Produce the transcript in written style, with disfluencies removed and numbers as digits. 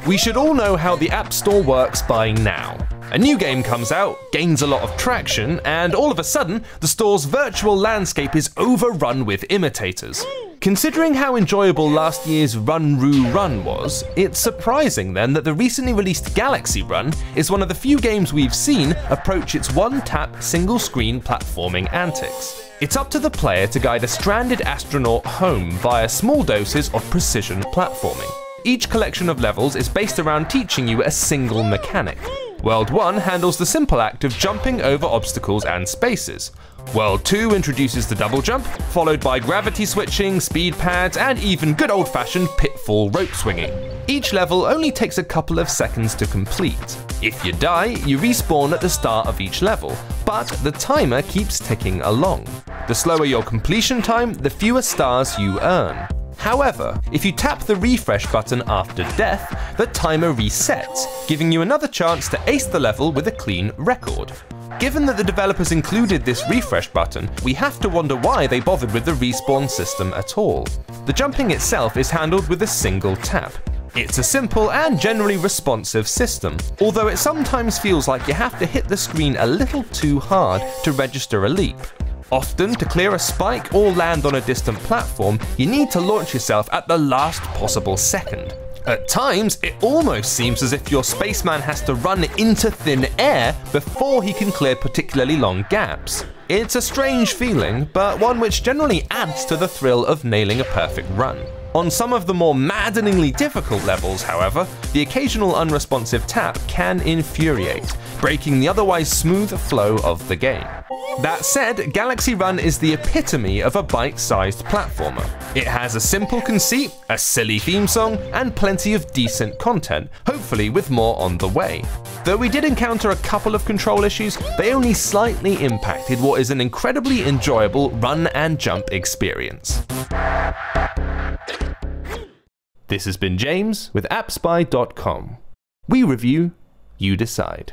We should all know how the App Store works by now. A new game comes out, gains a lot of traction, and all of a sudden, the store's virtual landscape is overrun with imitators. Considering how enjoyable last year's Run Run was, it's surprising then that the recently released Galaxy Run is one of the few games we've seen approach its one-tap, single-screen platforming antics. It's up to the player to guide a stranded astronaut home via small doses of precision platforming. Each collection of levels is based around teaching you a single mechanic. World 1 handles the simple act of jumping over obstacles and spaces. World 2 introduces the double jump, followed by gravity switching, speed pads, and even good old-fashioned pitfall rope swinging. Each level only takes a couple of seconds to complete. If you die, you respawn at the start of each level, but the timer keeps ticking along. The slower your completion time, the fewer stars you earn. However, if you tap the refresh button after death, the timer resets, giving you another chance to ace the level with a clean record. Given that the developers included this refresh button, we have to wonder why they bothered with the respawn system at all. The jumping itself is handled with a single tap. It's a simple and generally responsive system, although it sometimes feels like you have to hit the screen a little too hard to register a leap. Often, to clear a spike or land on a distant platform, you need to launch yourself at the last possible second. At times, it almost seems as if your spaceman has to run into thin air before he can clear particularly long gaps. It's a strange feeling, but one which generally adds to the thrill of nailing a perfect run. On some of the more maddeningly difficult levels, however, the occasional unresponsive tap can infuriate, breaking the otherwise smooth flow of the game. That said, Galaxy Run is the epitome of a bite-sized platformer. It has a simple conceit, a silly theme song, and plenty of decent content, hopefully with more on the way. Though we did encounter a couple of control issues, they only slightly impacted what is an incredibly enjoyable run and jump experience. This has been James with AppSpy.com. We review, you decide.